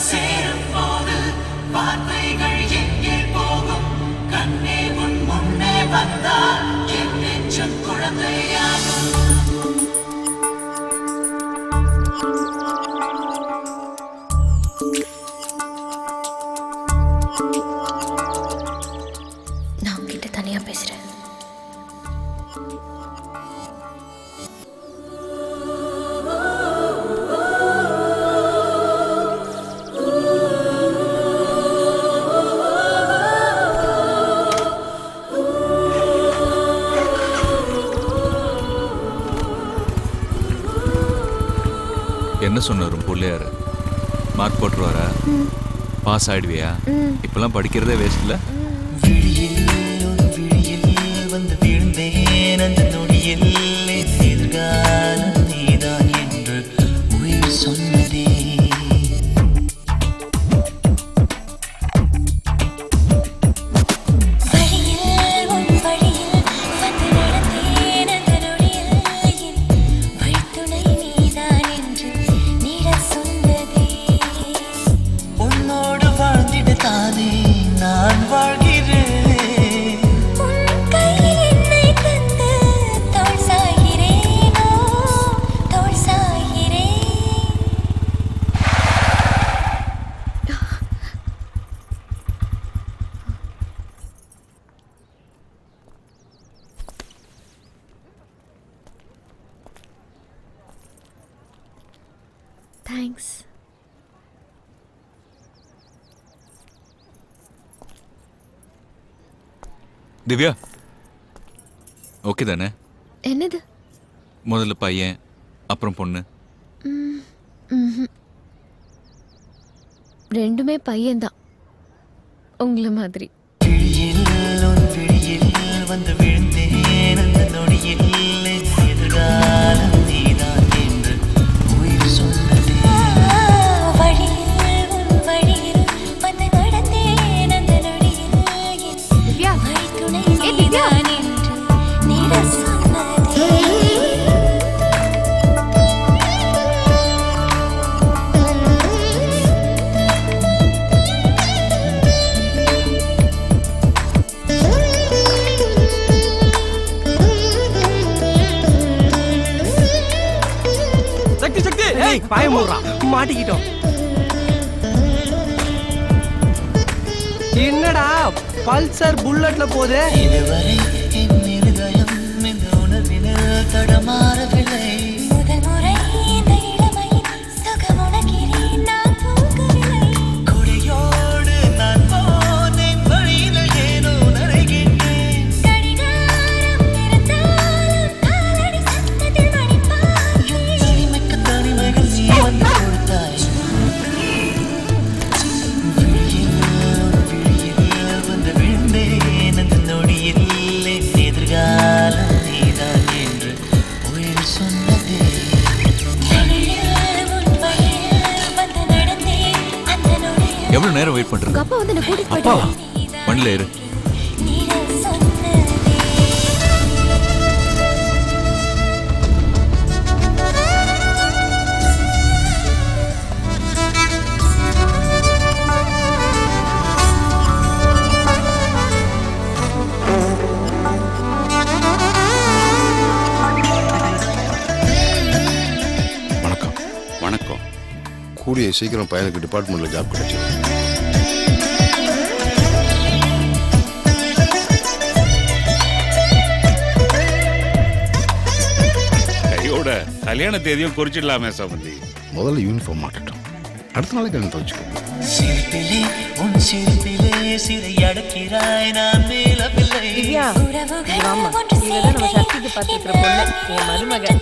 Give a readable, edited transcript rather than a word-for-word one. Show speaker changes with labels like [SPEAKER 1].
[SPEAKER 1] சேரும் போது வார்த்தைகள் எங்கே போகும்? கண்ணே உன் முன்னே வந்தால் என் நெஞ்சம் குழந்தையாகும்.
[SPEAKER 2] நான் உங்ககிட்ட தனியா பேசுறேன்.
[SPEAKER 3] என்ன சொன்னார் பிள்ளையாரு? மார்க் போட்டுருவாரா? பாஸ் ஆயிடுவியா? இப்பெல்லாம் படிக்கிறதே வேஸ்ட் இல்ல.
[SPEAKER 1] வந்து வீழ்ந்தேன் அந்த நொடியில் எதிர்காலம் நீதான் என்று உயிர் சொன்னதே. நான் வாழ்கிறேன்.
[SPEAKER 2] தேங்க்ஸ்.
[SPEAKER 3] திவ்யா, ஓகே தானே?
[SPEAKER 2] என்னது?
[SPEAKER 3] முதல்ல பையன், அப்புறம் பொண்ணு.
[SPEAKER 2] ரெண்டுமே பையன்தான், உங்களை மாதிரி.
[SPEAKER 1] வந்து விழுந்தேன் அந்த நொடியில் எதிர்காலம் நீதான் என்று உயிர் சொன்னதே.
[SPEAKER 4] மாட்டிக்கிட்டோம். என்னடா பல்சர் புல்லட்ல போதே?
[SPEAKER 1] இதுவரை என் இருதயம் இந்த உணர்வினில் தடமாறவில்லை. முதல் முறை இந்த இளமையின் சுகமுணக்கிறேன் நான் தூங்கவில்லை. கொடையோடு நான் போனேன் வழியில் ஏனோ நடைகின்றேன். கடிகாரம் இருந்தாலும் காலடி சத்தத்தில் மணிப்பாய். தனிமைக்கு தனிமைகள் நீ வந்து கொடுத்தாய். வந்து விழுந்தேன் அந்த நொடியில் எதிர்காலம் நீதான் என்று உயிர் சொன்னதே.
[SPEAKER 3] எவ்வளவு நேரம் வெயிட் பண்றது?
[SPEAKER 2] அப்பா வந்து என்ன கூட்டிட்டு
[SPEAKER 3] அப்பாவா?
[SPEAKER 2] போயிட்டாரு.
[SPEAKER 3] வண்டியில இரு.
[SPEAKER 5] வணக்கம். கூடிய சீக்கிரம் பையனுக்கு டிபார்ட்மெண்ட்ல ஜாப் கிடைச்சது.
[SPEAKER 6] கையோட கல்யாண தேதியும் குறிச்சிடலாமே சம்பந்தி.
[SPEAKER 5] முதல்ல யூனிஃபார்ம் மாட்டட்டும், அடுத்த நாளைக்கு கல்யாணம் துவச்சுக்கோ.
[SPEAKER 1] சிரிப்பிலே உன் சிரிப்பிலே சிறை அடக்கிறாய் நான் மேலவில்லை.
[SPEAKER 7] திவ்யா, வாமா. இவதான் நம்ம சக்திக்கு பார்த்துக்கிற பொண்ணு, என் மருமகன்.